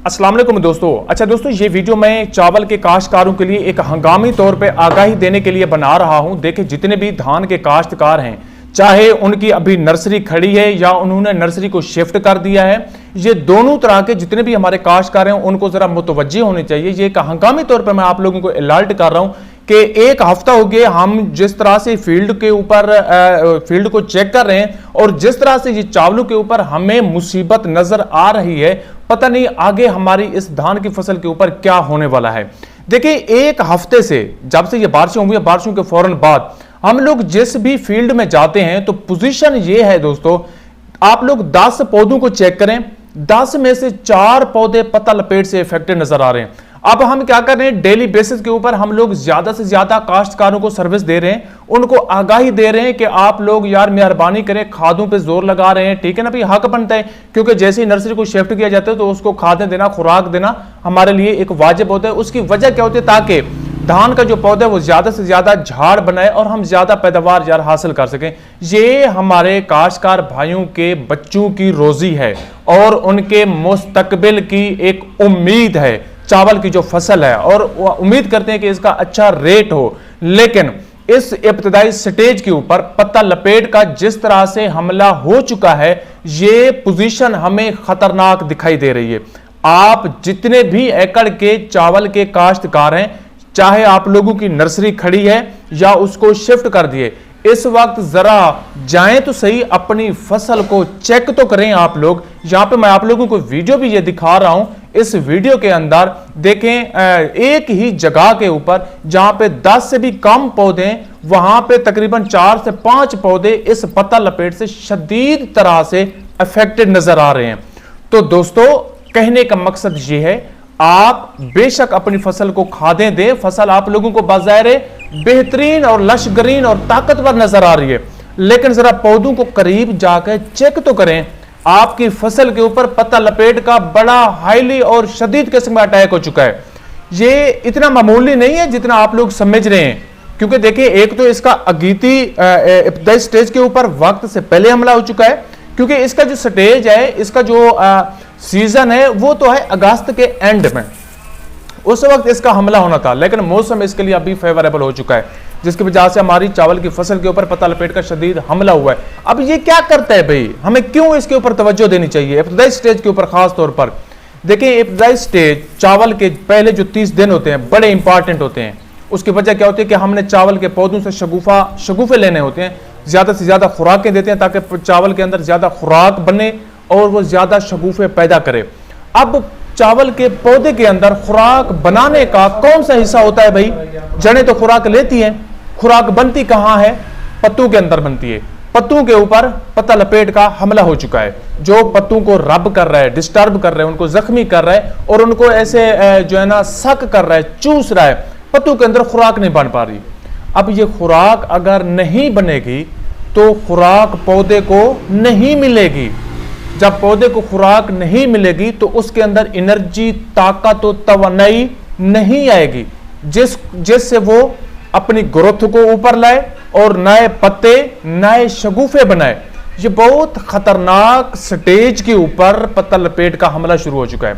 अस्सलाम वालेकुम दोस्तों। अच्छा दोस्तों, ये वीडियो मैं चावल के काश्तकारों के लिए एक हंगामी तौर पे आगाही देने के लिए बना रहा हूं। देखिए, जितने भी धान के काश्तकार हैं, चाहे उनकी अभी नर्सरी खड़ी है या उन्होंने नर्सरी को शिफ्ट कर दिया है, ये दोनों तरह के जितने भी हमारे काश्तकार हैं उनको जरा मुतवज्जे होने चाहिए। ये एक हंगामी तौर पर मैं आप लोगों को अलर्ट कर रहा हूं कि एक हफ्ता हो गया हम जिस तरह से फील्ड के ऊपर फील्ड को चेक कर रहे हैं और जिस तरह से ये चावलों के ऊपर हमें मुसीबत नजर आ रही है, पता नहीं आगे हमारी इस धान की फसल के ऊपर क्या होने वाला है। देखिए, एक हफ्ते से जब से ये बारिशें हुई, बारिशों के फौरन बाद हम लोग जिस भी फील्ड में जाते हैं तो पोजीशन ये है दोस्तों, आप लोग 10 पौधों को चेक करें, 10 में से 4 पौधे पत्ता लपेट से इफेक्टेड नजर आ रहे हैं। अब हम क्या कर रहे हैं, डेली बेसिस के ऊपर हम लोग ज्यादा से ज्यादा काश्तकारों को सर्विस दे रहे हैं, उनको आगाही दे रहे हैं कि आप लोग यार मेहरबानी करें, खादों पे जोर लगा रहे हैं। ठीक है ना भाई, हक बनता है, क्योंकि जैसे ही नर्सरी को शिफ्ट किया जाता है तो उसको खादें देना, खुराक देना हमारे लिए एक वाजिब होता है। उसकी वजह क्या होती है, ताकि धान का जो पौधा है वो ज्यादा से ज्यादा झाड़ बनाए और हम ज्यादा पैदावार यार हासिल कर सकें। ये हमारे काश्तकार भाइयों के बच्चों की रोजी है और उनके मुस्तकबिल की एक उम्मीद है चावल की जो फसल है, और उम्मीद करते हैं कि इसका अच्छा रेट हो। लेकिन इस इब्तदाई स्टेज के ऊपर पत्ता लपेट का जिस तरह से हमला हो चुका है, ये पोजीशन हमें खतरनाक दिखाई दे रही है। आप जितने भी एकड़ के चावल के काश्तकार हैं, चाहे आप लोगों की नर्सरी खड़ी है या उसको शिफ्ट कर दिए, इस वक्त जरा जाएं तो सही, अपनी फसल को चेक तो करें आप लोग। यहां पे मैं आप लोगों को वीडियो भी ये दिखा रहा हूं। इस वीडियो के अंदर देखें, एक ही जगह के ऊपर जहां पे 10 से भी कम पौधे, वहां पे तकरीबन 4 से 5 पौधे इस पत्ता लपेट से शदीद तरह से अफेक्टेड नजर आ रहे हैं। तो दोस्तों, कहने का मकसद ये है, आप बेशक अपनी फसल को खादें दें, फसल आप लोगों को बाज़ाहिर बेहतरीन और लशगरीन और ताकतवर नजर आ रही है, लेकिन जरा पौधों को करीब जाकर चेक तो करें। आपकी फसल के ऊपर पत्ता लपेट का बड़ा हाईली और शदीद किस्म का अटैक हो चुका है। ये इतना मामूली नहीं है जितना आप लोग समझ रहे हैं, क्योंकि देखिए, एक तो इसका अगीती इब्तदाई स्टेज के ऊपर वक्त से पहले हमला हो चुका है, क्योंकि इसका जो स्टेज है, इसका जो सीजन है वो तो है अगस्त के एंड में, उस वक्त इसका हमला होना था, लेकिन मौसम इसके लिए अभी फेवरेबल हो चुका है, जिसकी वजह से हमारी चावल की फसल के ऊपर पत्ता लपेट का शदीद हमला हुआ है। अब ये क्या करता है भाई, हमें क्यों इसके ऊपर तवज्जो देनी चाहिए इब्तदाई स्टेज के ऊपर खास तौर पर। देखिए, इब्तदाई स्टेज चावल के पहले जो 30 दिन होते हैं बड़े इंपॉर्टेंट होते हैं। उसकी वजह क्या होती है कि हमने चावल के पौधों से शगुफे लेने होते हैं, ज्यादा से ज्यादा खुराकें देते हैं ताकि चावल के अंदर ज्यादा खुराक बने और वो ज्यादा शगुफे पैदा करे। अब चावल के पौधे के अंदर खुराक बनाने का कौन सा हिस्सा होता है भाई? जड़ें तो खुराक लेती हैं, खुराक बनती कहां है? पत्तों के अंदर बनती है। पत्तों के ऊपर पत्ता लपेट का हमला हो चुका है, जो पत्तों को रब कर रहा है, डिस्टर्ब कर रहा है, उनको जख्मी कर रहा है और उनको ऐसे जो है ना सक कर रहा है, चूस रहा है। पत्तों के अंदर खुराक नहीं बन पा रही। अब ये खुराक अगर नहीं बनेगी तो खुराक पौधे को नहीं मिलेगी। जब पौधे को खुराक नहीं मिलेगी तो उसके अंदर एनर्जी, ताकत और तवानाई नहीं आएगी, जिससे वो अपनी ग्रोथ को ऊपर लाए और नए पत्ते, नए शगुफे बनाए। ये बहुत खतरनाक स्टेज के ऊपर पत्ता लपेट का हमला शुरू हो चुका है,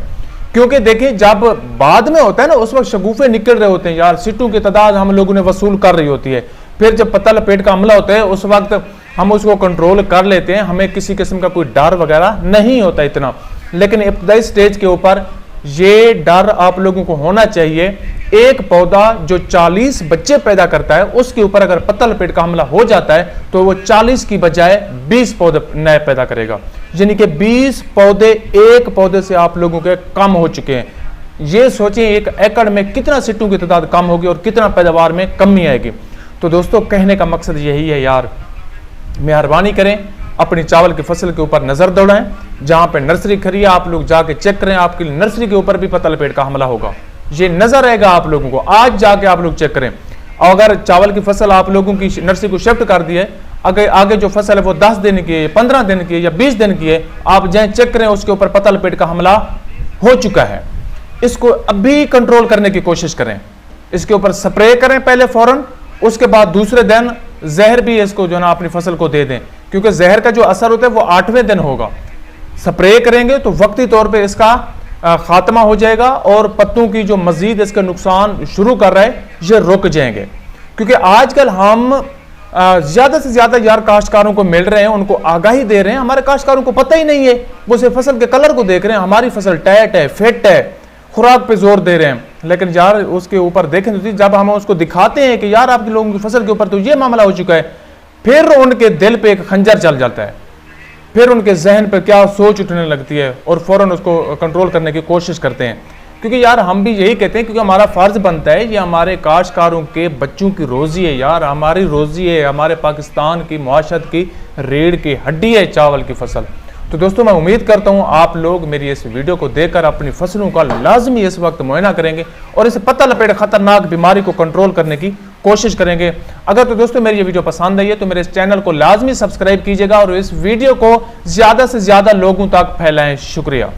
क्योंकि देखिए, जब बाद में होता है ना, उस वक्त शगुफे निकल रहे होते हैं यार, सीटों की तादाद हम लोगों ने वसूल कर रही होती है। फिर जब पत्ता लपेट का हमला होता है उस वक्त हम उसको कंट्रोल कर लेते हैं, हमें किसी किस्म का कोई डर वगैरह नहीं होता इतना। लेकिन इब्तदाई स्टेज के ऊपर ये डर आप लोगों को होना चाहिए। एक पौधा जो 40 बच्चे पैदा करता है, उसके ऊपर अगर पत्ता लपेट का हमला हो जाता है तो वो 40 की बजाय 20 पौधे नए पैदा करेगा, यानी कि 20 पौधे एक पौधे से आप लोगों के कम हो चुके हैं। ये सोचें, एक एकड़ में कितना सिट्टों की तादाद कम होगी और कितना पैदावार में कमी आएगी। तो दोस्तों, कहने का मकसद यही है यार, मेहरबानी करें, अपनी चावल की फसल के ऊपर नजर दौड़ाएं। जहां पे नर्सरी खड़ी है आप लोग जाके चेक करें, आपकी नर्सरी के ऊपर भी पत्ता लपेट का हमला होगा, ये नजर आएगा आप लोगों को। आज जाके आप लोग चेक करें। और अगर चावल की फसल आप लोगों की नर्सरी को शिफ्ट कर दी है, अगर आगे जो फसल है वो 10 दिन की है, 15 दिन की है या 20 दिन की है, आप जाए चेक करें, उसके ऊपर पत्ता लपेट का हमला हो चुका है। इसको अभी कंट्रोल करने की कोशिश करें, इसके ऊपर स्प्रे करें पहले फौरन, उसके बाद दूसरे दिन जहर भी इसको जो ना अपनी फसल को दे दें, क्योंकि जहर का जो असर होता है वो 8वें दिन होगा। स्प्रे करेंगे तो वक्ती तौर पे इसका खात्मा हो जाएगा और पत्तों की जो मजीद इसका नुकसान शुरू कर रहा है ये रुक जाएंगे। क्योंकि आजकल हम ज्यादा से ज्यादा यार काश्तकारों को मिल रहे हैं, उनको आगाही दे रहे हैं। हमारे काश्तकारों को पता ही नहीं है, वो सिर्फ फसल के कलर को देख रहे हैं, हमारी फसल टैट है, फिट है, खुराक पे जोर दे रहे हैं। लेकिन यार उसके ऊपर देखें तो जब हम उसको दिखाते हैं कि यार आपके लोगों की फसल के ऊपर तो ये मामला हो चुका है, फिर उनके दिल पे एक खंजर चल जाता है, फिर उनके जहन पर क्या सोच उठने लगती है और फौरन उसको कंट्रोल करने की कोशिश करते हैं। क्योंकि यार हम भी यही कहते हैं, क्योंकि हमारा फर्ज बनता है, ये हमारे काश्तकारों के बच्चों की रोजी है यार, हमारी रोजी है, हमारे पाकिस्तान की मुआशरत की रीढ़ की हड्डी है चावल की फसल। तो दोस्तों मैं उम्मीद करता हूं आप लोग मेरी इस वीडियो को देखकर अपनी फसलों का लाजमी इस वक्त मुआयना करेंगे और इस पत्ता लपेट खतरनाक बीमारी को कंट्रोल करने की कोशिश करेंगे। अगर तो दोस्तों मेरी ये वीडियो पसंद आई है तो मेरे इस चैनल को लाजमी सब्सक्राइब कीजिएगा और इस वीडियो को ज्यादा से ज्यादा लोगों तक फैलाएं। शुक्रिया।